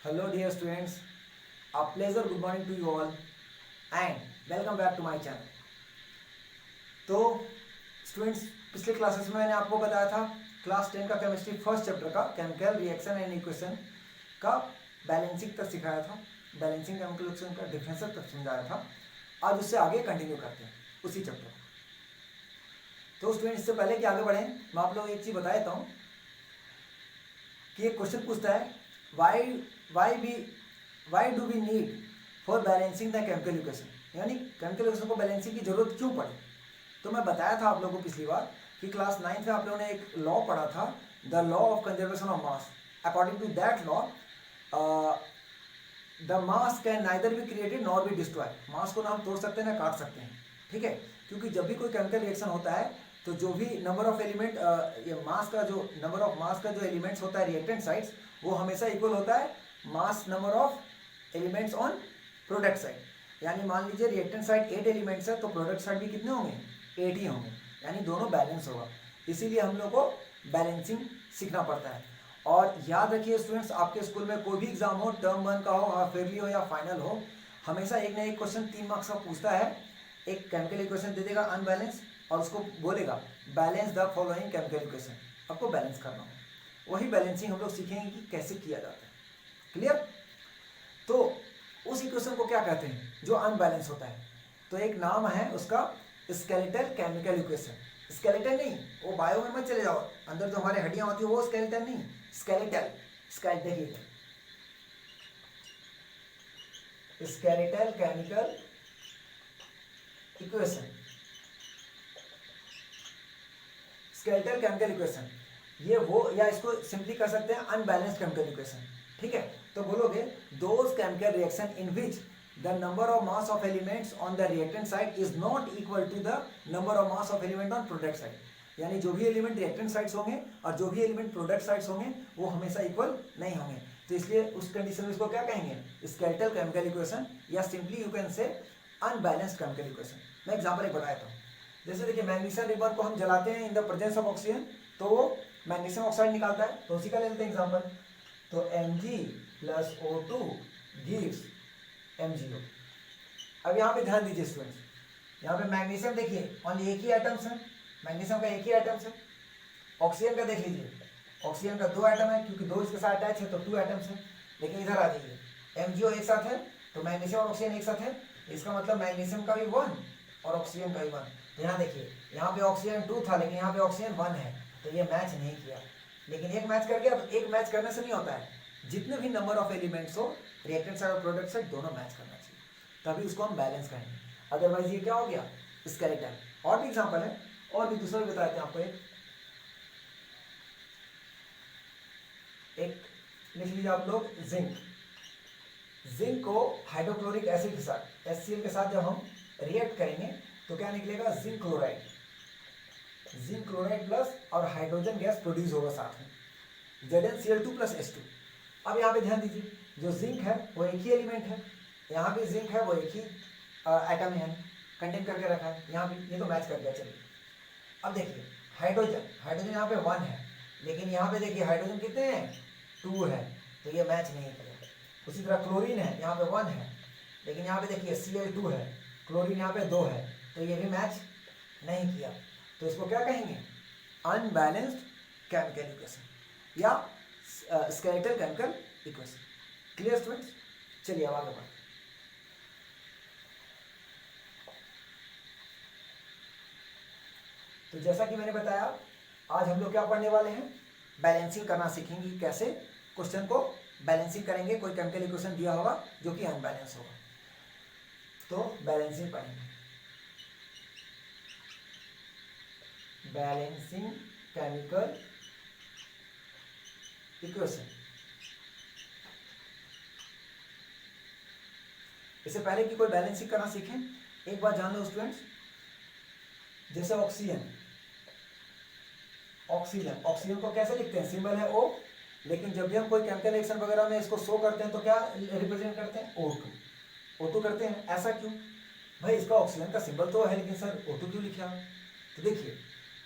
Hello dear students, a pleasure good morning to you all and welcome back to my channel. तो students पिछले classes में मैंने आपको बताया था क्लास 10 का केमिस्ट्री फर्स्ट चैप्टर का केमिकल रिएक्शन एंड इक्वेशन का बैलेंसिंग तक सिखाया था, बैलेंसिंग केमिकल रिएक्शन का डिफरेंस तक समझाया था। आज उससे आगे कंटिन्यू करते हैं उसी चैप्टर को। तो स्टूडेंट इससे पहले कि आगे बढ़ें मैं आप लोग एक चीज़ बता देता हूँ कि एक क्वेश्चन पूछता है why do we need for balancing the chemical equation, यानी केमिकल इक्वेशन को बैलेंसिंग की जरूरत क्यों पड़ी। तो मैं बताया था आप लोगों को पिछली बार कि क्लास 9 में आप लोगों ने एक लॉ पढ़ा था, the law of conservation of mass. According to that law the mass can neither be created nor be destroy. Mass को ना हम तोड़ सकते हैं ना काट सकते हैं, ठीक है। क्योंकि जब भी कोई केमिकल रिएक्शन होता है तो जो भी नंबर ऑफ एलिमेंट मास का जो नंबर ऑफ मास का जो एलिमेंट्स होता है रिएक्टेंट साइड्स वो हमेशा इक्वल होता है mass number of elements on product side. यानी मान लीजिए रिएक्टेंट साइड 8 एलिमेंट्स है तो प्रोडक्ट साइड भी कितने होंगे, 8 ही होंगे, यानी दोनों बैलेंस होगा। इसीलिए हम लोग को बैलेंसिंग सीखना पड़ता है। और याद रखिए स्टूडेंट्स, आपके स्कूल में कोई भी एग्जाम हो, टर्म 1 का हो, हाफ ईयरली हो या फाइनल हो, हमेशा एक ना एक क्वेश्चन 3 मार्क्स का पूछता है। एक केमिकल इक्वेशन दे देगा अनबैलेंस और उसको बोलेगा balance the following chemical equation, आपको बैलेंस करना हो। वही बैलेंसिंग हम लोग सीखेंगे कि कैसे किया जाता है। क्लियर। तो उस इक्वेशन को क्या कहते हैं जो अनबैलेंस होता है, तो एक नाम है उसका स्केलेटल केमिकल इक्वेशन। स्केलेटल नहीं, वो बायो में मत चले जाओ, अंदर जो हमारे हड्डियां होती है वो स्केलेटल नहीं, स्केलेटल। देखिए skeletal chemical equation, skeletal chemical equation ये वो, या इसको सिंपली कर सकते हैं अनबैलेंस्ड केमिकल इक्वेशन, ठीक है। तो बोलोगे those chemical reaction in which the number of mass of elements on the reactant side is not equal to the number of mass of element on product side. यानी जो भी element reactant sides होंगे और जो भी element product sides होंगे वो हमेशा इक्वल नहीं होंगे। तो इसलिए उस कंडीशन में इसको क्या कहेंगे, स्केलेटल केमिकल इक्वेशन, या simply you can say unbalanced chemical equation. मैं एग्जांपल एक बताता हूँ। जैसे देखिए मैग्नीशियम रिबन को हम जलाते हैं in the presence of oxygen तो वो मैग्नीशियम ऑक्साइड निकालता है, तो उसी का ले लेते हैं एग्जांपल। तो Mg plus O2 gives MgO। अब यहाँ पे ध्यान दीजिए स्टूडेंट्स, यहाँ पे मैग्नीशियम देखिए ओनली एक ही आइटम्स है, मैग्नीशियम का एक ही आइटम्स है। ऑक्सीजन का देख लीजिए, ऑक्सीजन का 2 आइटम है, क्योंकि 2 इसके साथ अटैच है तो 2 आइटम्स है। लेकिन इधर आ जाइए, MgO एक साथ है तो मैग्नीशियम और ऑक्सीजन एक साथ है, इसका मतलब मैग्नीशियम का भी 1 और ऑक्सीजन का भी 1। तो यहाँ देखिए, यहाँ पे ऑक्सीजन 2 था लेकिन यहाँ पे ऑक्सीजन 1 है, तो ये मैच नहीं किया। लेकिन एक मैच कर गया, तो एक मैच करने से नहीं होता है, जितने भी नंबर ऑफ एलिमेंट्स हो रिएक्टेंट साइड और प्रोडक्ट साइड दोनों मैच करना चाहिए, तभी उसको हम बैलेंस करेंगे। अदरवाइज ये क्या हो गया, स्केलेटल। और भी एग्जांपल है, और भी दूसरा भी बताते हैं आपको। एक लिख लीजिए आप लोग, जिंक को हाइड्रोक्लोरिक एसिड के साथ HCl के साथ जब हम रिएक्ट करेंगे तो क्या निकलेगा, जिंक क्लोराइड प्लस और हाइड्रोजन गैस प्रोड्यूस होगा साथ में, ZnCl2 प्लस H2। अब यहाँ पे ध्यान दीजिए, जो जिंक है वो एक ही एलिमेंट है, यहाँ भी जिंक है वो एक ही एटम है, कंटेन करके रखा है, यहाँ भी ये तो मैच कर गया। चलिए अब देखिए हाइड्रोजन यहाँ पे 1 है, लेकिन यहाँ पे देखिए हाइड्रोजन कितने हैं, 2 है, तो ये मैच नहीं करेगा। उसी तरह क्लोरीन है, यहाँ पे 1 है, लेकिन यहाँ पे देखिए Cl2 है, क्लोरीन यहाँ पे 2 है, तो ये भी मैच नहीं किया। तो इसको क्या कहेंगे, अनबैलेंस्ड केमिकल इक्वेशन या skeletal chemical equation. Clear students. चलिए अब आगे बढ़ते हैं। तो जैसा कि मैंने बताया आज हम लोग क्या पढ़ने वाले हैं, बैलेंसिंग करना सीखेंगे, कैसे क्वेश्चन को बैलेंसिंग करेंगे। कोई केमिकल इक्वेशन दिया होगा जो कि अनबैलेंस होगा तो बैलेंसिंग पढ़ेंगे, बैलेंसिंग केमिकल इक्वेशन। इससे पहले कि कोई बैलेंसिंग करना सीखें, एक बात जान लो स्टूडेंट्स, जैसे ऑक्सीजन को कैसे लिखते हैं, सिंबल है O, लेकिन जब भी हम कोई केमिकल रिएक्शन वगैरह में इसको शो करते हैं तो क्या रिप्रेजेंट करते हैं, O2 करते हैं। ऐसा क्यों भाई, इसका ऑक्सीजन का सिंबल तो है लेकिन सर O2 क्यों लिखा है। तो देखिए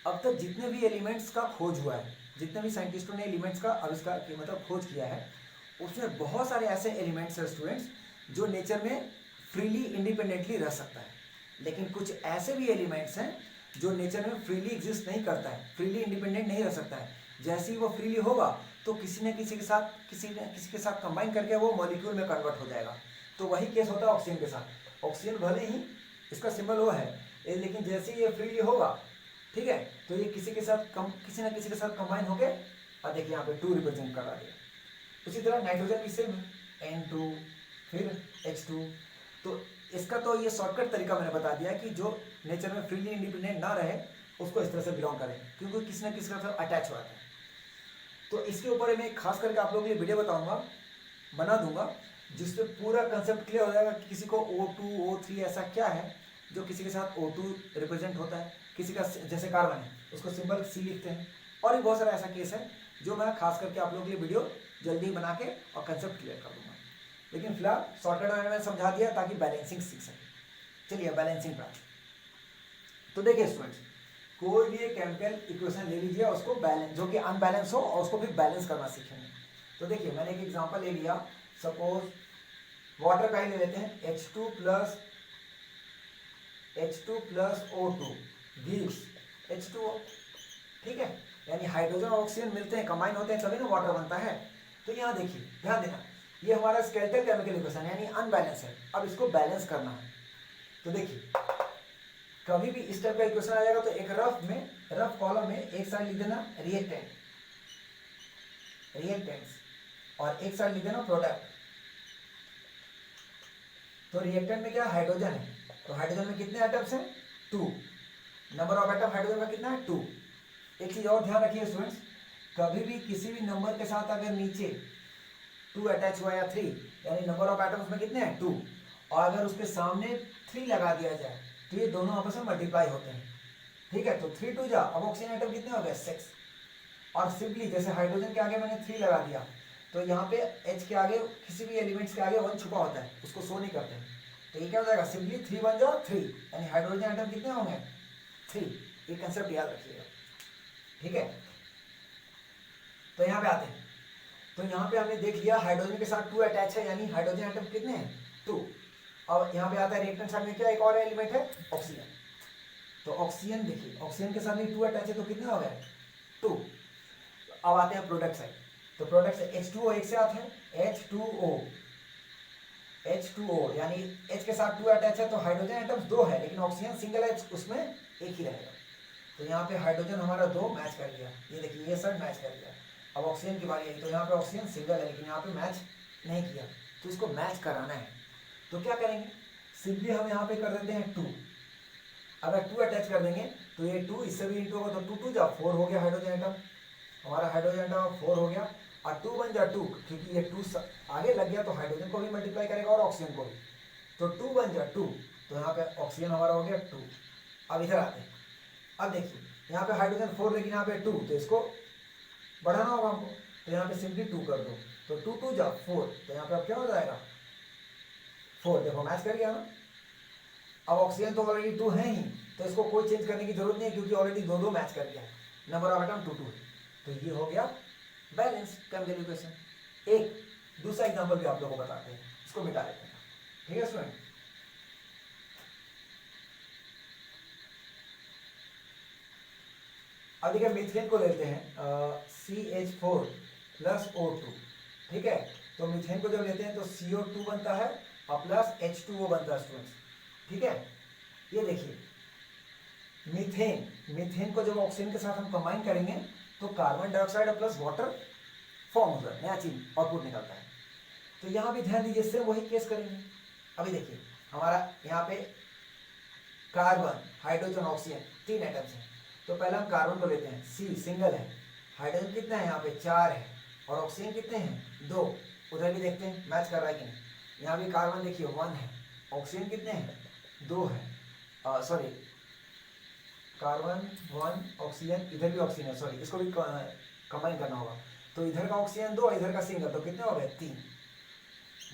अब तक जितने भी एलिमेंट्स का खोज हुआ है, जितने भी साइंटिस्टों ने एलिमेंट्स का आविष्कार मतलब खोज किया है, उसमें बहुत सारे ऐसे एलिमेंट्स हैं स्टूडेंट्स जो नेचर में फ्रीली इंडिपेंडेंटली रह सकता है, लेकिन कुछ ऐसे भी एलिमेंट्स हैं जो नेचर में फ्रीली एग्जिस्ट नहीं करता है, फ्रीली इंडिपेंडेंट नहीं रह सकता है। जैसे ही वो फ्रीली होगा तो किसी न किसी के साथ कंबाइन करके वो मॉलिक्यूल में कन्वर्ट हो जाएगा। तो वही केस होता है ऑक्सीजन के साथ। ऑक्सीजन भले ही इसका सिंबल वो है, लेकिन जैसे ही ये फ्रीली होगा, ठीक है, तो ये किसी न किसी के साथ कंबाइन हो गए, और देखिए यहाँ पे 2 रिप्रेजेंट करा दिया। उसी तरह नाइट्रोजन भी सेम है, N2 फिर H2। तो इसका तो ये शॉर्टकट तरीका मैंने बता दिया कि जो नेचर में फ्रीली इंडिपेंडेंट ना रहे उसको इस तरह से बिलोंग करें, क्योंकि किसी न किसी के साथ अटैच हो जाता है। तो इसके ऊपर मैं खास करके आप लोगों के लिए वीडियो बना दूंगा, जिससे पूरा कंसेप्ट क्लियर हो जाएगा कि किसी को O2 O3 ऐसा क्या है जो किसी के साथ O2 रिप्रेजेंट होता है, किसी का जैसे कार्बन है उसको सिंबल C लिखते हैं, और भी बहुत सारा ऐसा केस है जो मैं खास करके आप लोगों के लिए वीडियो जल्दी बना के और कंसेप्ट क्लियर कर दूंगा। लेकिन फिलहाल शॉर्टकट मैंने समझा दिया ताकि बैलेंसिंग सीख सके। चलिए बैलेंसिंग पर, तो देखिए स्टूडेंट्स, कोई भी एक केमिकल इक्वेशन ले लीजिए, उसको बैलेंस, जो कि अनबैलेंस हो, और उसको फिर बैलेंस करना सीखेंगे। तो देखिए मैंने एक एग्जांपल ले लिया, सपोज वाटर का ही ले लेते हैं, H2 plus O2 gives H2O, ठीक है, यानी हाइड्रोजन और ऑक्सीजन मिलते हैं, कंबाइन होते हैं, तभी ना वाटर बनता है। तो यहाँ देखिए ध्यान देना, ये हमारा स्केलेटल केमिकल इक्वेशन यानी अनबैलेंस है। अब इसको बैलेंस करना है, तो देखिए कभी भी इस टाइप का इक्वेशन आ जाएगा तो एक रफ कॉलम में एक साइड लिख देना रिएक्टेंट्स और एक साइड लिख देना प्रोडक्ट। तो रिएक्टेंट में क्या हाइड्रोजन है, तो हाइड्रोजन में कितने एटम्स हैं, 2। नंबर ऑफ एटम हाइड्रोजन का कितना है, 2। एक चीज और ध्यान रखिए स्टूडेंट्स, कभी भी किसी भी नंबर के साथ अगर नीचे 2 अटैच हुआ या 3, यानी नंबर ऑफ एटम्स में कितने हैं, 2, और अगर उसके सामने 3 लगा दिया जाए तो ये दोनों आपस में मल्टीप्लाई होते हैं, ठीक है। तो 3 2 जा, अब ऑक्सीजन एटम कितने हो गए, 6। और सिंपली जैसे हाइड्रोजन के आगे मैंने 3 लगा दिया, तो यहाँ पे H के आगे किसी भी एलिमेंट्स के आगे 1 छुपा होता है, उसको शो नहीं करते हैं। तो ये क्या हो जाएगा, सिंपली 3 1 जा 3, यानी हाइड्रोजन एटम कितने होंगे, 3। ये कंसेप्ट याद रखिएगा, ठीक है। तो यहाँ पे आते हैं, तो यहाँ पे हमने देख लिया हाइड्रोजन के साथ 2 अटैच है, यानी हाइड्रोजन एटम कितने हैं, 2। अब यहाँ पे आता है रिएक्टेंट साइड में क्या, एक और एलिमेंट है ऑक्सीजन। तो ऑक्सीजन देखिए, ऑक्सीजन के साथ भी 2 अटैच है, तो कितने हो गए, 2। अब आते हैं प्रोडक्ट साइड, तो प्रोडक्ट से H2O एक से आते हैं, H2O यानी H के साथ 2 अटैच है, तो हाइड्रोजन एटम्स 2 है, लेकिन ऑक्सीजन सिंगल है, उसमें एक ही रहेगा। तो यहाँ पे हाइड्रोजन हमारा 2 मैच कर लिया, ये देखिए ये सब मैच कर लिया। अब ऑक्सीजन की बारी आई, तो यहाँ पे ऑक्सीजन सिंगल है, लेकिन यहाँ पे मैच नहीं किया, तो इसको मैच कराना है। तो क्या करेंगे, सिंपली हम यहाँ पे कर देते हैं 2। अगर 2 अटैच कर देंगे तो ये 2 इससे भी इंटू होगा, तो 2 2 जा 4 हो गया, हाइड्रोजन एटम हमारा, हाइड्रोजन एटम 4 हो गया, और 2 1 जा 2, क्योंकि ये 2 आगे लग गया तो हाइड्रोजन को भी मल्टीप्लाई करेगा और ऑक्सीजन को भी, तो 2 1 जा 2, तो यहाँ पे ऑक्सीजन हमारा हो गया 2। अब इधर आते हैं, अब देखिए यहाँ पे हाइड्रोजन 4, लेकिन यहाँ पे 2, तो इसको बढ़ाना होगा हमको, तो यहाँ पे सिंपली 2 कर दो, तो 2 2 जा 4, तो यहाँ पे अब क्या हो जाएगा, 4। देखो मैच कर गया ना। अब ऑक्सीजन तो ऑलरेडी 2 है ही, तो इसको कोई चेंज करने की जरूरत नहीं है, क्योंकि ऑलरेडी 2 2 मैच कर गया, नंबर ऑफ एटम 2 2 है। तो ये हो गया बैलेंस केमिकल इक्वेशन। एक दूसरा एग्जांपल भी आप लोगों को बताते हैं, इसको मिटा लेते हैं, ठीक है स्टूडेंट। अब देखिए मीथेन को लेते हैं, CH4 प्लस O2, ठीक है। तो मीथेन को जब लेते हैं तो CO2 बनता है और प्लस H2O बनता है स्टूडेंट्स, ठीक है। ये देखिए मीथेन को जब ऑक्सीजन के साथ हम कंबाइन करेंगे तो कार्बन डाइऑक्साइड और प्लस वाटर फॉर्म होता है, नया चीज आउटपुट निकलता है। तो यहाँ भी ध्यान दीजिए, सेम वही केस करेंगे। अभी देखिए हमारा यहाँ पे कार्बन, हाइड्रोजन, ऑक्सीजन 3 एटम्स हैं, तो पहले हम कार्बन को लेते हैं, C सिंगल है, हाइड्रोजन कितना है यहाँ पे 4 है, और ऑक्सीजन कितने हैं 2। उधर भी देखते हैं मैच कर रहा है कि नहीं। यहाँ भी कार्बन देखिए 1 है, ऑक्सीजन कितने हैं 2 है, सॉरी कार्बन 1 ऑक्सीजन, इधर भी ऑक्सीजन है, सॉरी इसको भी कंबाइन करना होगा। तो इधर का ऑक्सीजन 2, इधर का सिंगल, तो कितने हो गए 3।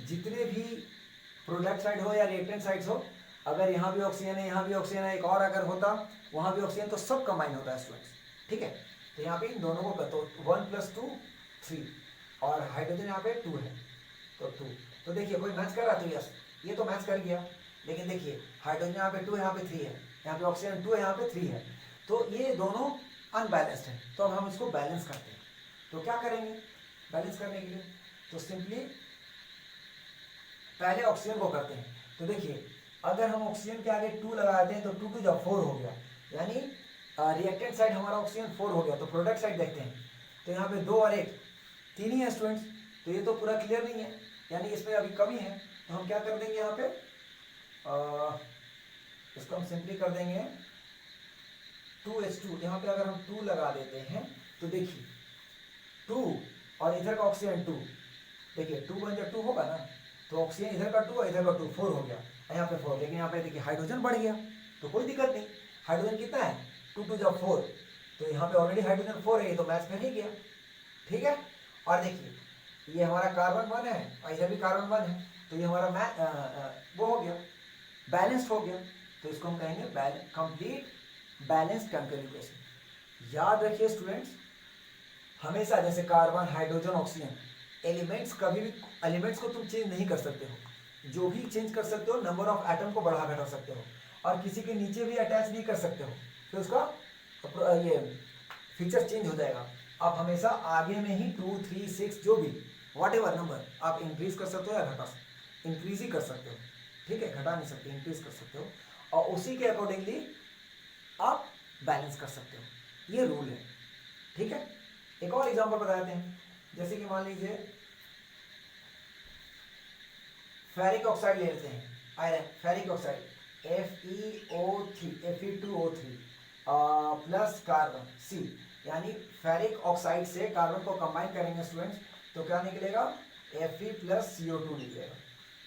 जितने भी प्रोडक्ट साइड हो या रिएक्टेंट साइड्स हो, अगर यहाँ भी ऑक्सीजन है, यहाँ भी ऑक्सीजन है, एक और अगर होता वहाँ भी ऑक्सीजन, तो सब कंबाइन होता है स्टूडेंट्स, ठीक है। तो यहाँ पे इन दोनों को कर, तो 1 + 2 3। और हाइड्रोजन यहाँ पे 2 है, तो 2। तो देखिए कोई मैच कर रहा है तो यस, ये तो मैच कर गया। लेकिन देखिए हाइड्रोजन यहाँ पे 2 है, यहाँ पे 3 है, यहाँ पे ऑक्सीजन 2 है, यहाँ पे 3 है, तो ये दोनों अनबैलेंस्ड है। तो अब हम इसको बैलेंस करते हैं। तो क्या करेंगे बैलेंस करने के लिए? तो सिंपली पहले ऑक्सीजन को करते हैं। तो देखिए अगर हम ऑक्सीजन के आगे 2 लगाते हैं तो 2 2 जब 4 हो गया, यानी रिएक्टेंट साइड हमारा ऑक्सीजन 4 हो गया। तो प्रोडक्ट साइड देखते हैं, तो यहाँ पे 2 और 1 3 ही है स्टूडेंट्स। तो ये तो पूरा क्लियर नहीं है, यानी इसमें अभी कमी है। तो हम क्या कर देंगे यहाँ पे, इसको हम सिंपली कर देंगे 2H2। यहाँ पे अगर हम 2 लगा देते हैं तो देखिए 2 और इधर का ऑक्सीजन 2, देखिए 2 बन जा 2 होगा ना, तो ऑक्सीजन इधर का 2 और इधर का 2 4 हो गया, यहाँ पे 4। लेकिन यहाँ पे देखिए हाइड्रोजन बढ़ गया, तो कोई दिक्कत नहीं। हाइड्रोजन कितना है 2 2 जब 4, तो यहाँ पे ऑलरेडी हाइड्रोजन 4 है, ये तो मैच कर ही गया, ठीक है। और देखिए ये हमारा कार्बन 1 है और इधर भी कार्बन 1 है, तो ये हमारा वो हो गया, बैलेंस्ड हो गया। तो इसको हम कहेंगे कंप्लीट बैलेंस्ड केमिकल इक्वेशन। याद रखिए स्टूडेंट्स, हमेशा जैसे कार्बन हाइड्रोजन ऑक्सीजन एलिमेंट्स, कभी भी एलिमेंट्स को तुम चेंज नहीं कर सकते हो। जो भी चेंज कर सकते हो नंबर ऑफ एटम को बढ़ा घटा सकते हो, और किसी के नीचे भी अटैच नहीं कर सकते हो, तो उसका ये फीचर चेंज हो जाएगा। आप हमेशा आगे में ही 2 3 6 जो भी वॉट एवर नंबर आप इंक्रीज कर सकते हो या घटा सकते, इंक्रीज ही कर सकते हो, ठीक है, घटा नहीं सकते, इंक्रीज कर सकते हो, और उसी के अकॉर्डिंगली आप बैलेंस कर सकते हो। ये रूल है, ठीक है। एक और एग्जांपल बता देते हैं, जैसे कि मान लीजिए फेरिक ऑक्साइड ले लेते हैं, iron ferric oxide Fe2O3 plus carbon C, यानी फेरिक ऑक्साइड से कार्बन को कंबाइन करेंगे स्टूडेंट्स, तो क्या निकलेगा Fe प्लस CO2 निकलेगा,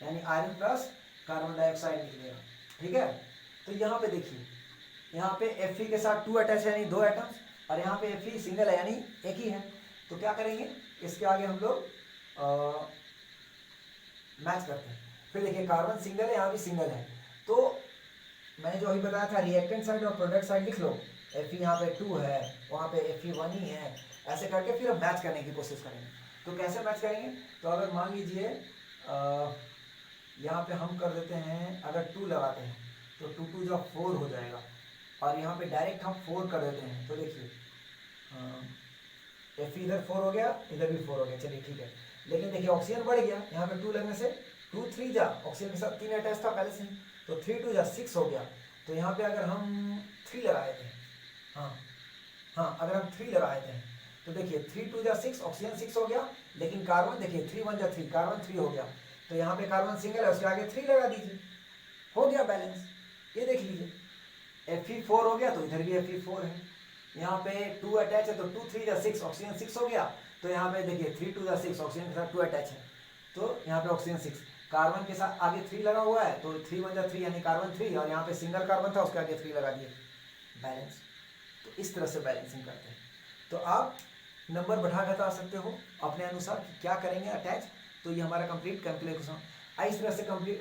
यानी आयरन प्लस कार्बन डाइऑक्साइड निकलेगा, ठीक है। तो यहाँ पे देखिए, यहाँ पे Fe के साथ 2 अटैच है यानी 2 एटम्स, और यहाँ पे Fe सिंगल है यानी एक ही है। तो क्या करेंगे, इसके आगे हम लोग मैच करते हैं। फिर देखिए कार्बन सिंगल है, यहाँ भी सिंगल है, तो मैंने जो अभी बताया था रिएक्टेंट साइड और प्रोडक्ट साइड लिख लो। Fe यहाँ पे 2 है, वहाँ पे Fe 1 ही है, ऐसे करके फिर हम मैच करने की कोशिश करेंगे। तो कैसे मैच करेंगे, तो अगर मान लीजिए यहाँ पे हम कर देते हैं, अगर 2 लगाते हैं तो 2 2 जब 4 हो जाएगा, और यहाँ पे डायरेक्ट हम 4 कर देते हैं, तो देखिए Fe इधर 4 हो गया, इधर भी 4 हो गया, चलिए ठीक है। लेकिन देखिए ऑक्सीजन बढ़ गया, यहाँ पे 2 लगने से 2 3 जा, ऑक्सीजन के साथ 3 अटैच था पहले से, तो 3 2 जा 6 हो गया। तो यहाँ पे अगर हम 3 लगा देते हैं, हाँ अगर हम 3 लगा देते हैं, तो देखिए 3 2 जा 6, ऑक्सीजन 6 हो गया, लेकिन कार्बन देखिए 3 1 जा 3, कार्बन 3 हो गया। तो यहाँ पे कार्बन सिंगल है, उसके आगे 3 लगा दीजिए, हो गया बैलेंस। ये देख लीजिए Fe 4 हो गया, तो इधर भी Fe 4 है, यहाँ पे 2 अटैच है, तो 2 3 जा 6, ऑक्सीजन 6 हो गया। तो यहाँ पे देखिए 3 2 जा 6, ऑक्सीजन के साथ 2 अटैच है, तो यहाँ पे ऑक्सीजन 6, कार्बन के साथ आगे 3 लगा हुआ है, तो 3 1 जा 3 यानी कार्बन 3, और यहाँ पे सिंगल कार्बन था, उसके आगे 3 लगा दिए, बैलेंस। तो इस तरह से बैलेंसिंग करते हैं। तो आप नंबर बढ़ा घटा सकते हो अपने अनुसार कि क्या करेंगे अटैच। तो ये हमारा कंप्लीट कैलकुलेशन इस तरह से कंप्लीट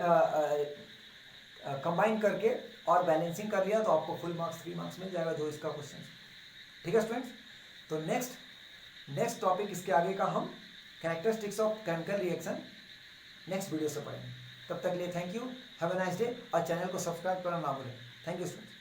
कंबाइन करके और बैलेंसिंग कर लिया, तो आपको फुल मार्क्स 3 मार्क्स मिल जाएगा जो इसका क्वेश्चन। ठीक है स्टूडेंट्स, तो नेक्स्ट टॉपिक इसके आगे का हम characteristics of chemical reaction next video से पढ़ेंगे। तब तक के लिए thank you, have a nice day, और चैनल को सब्सक्राइब करना ना भूलें। Thank you students.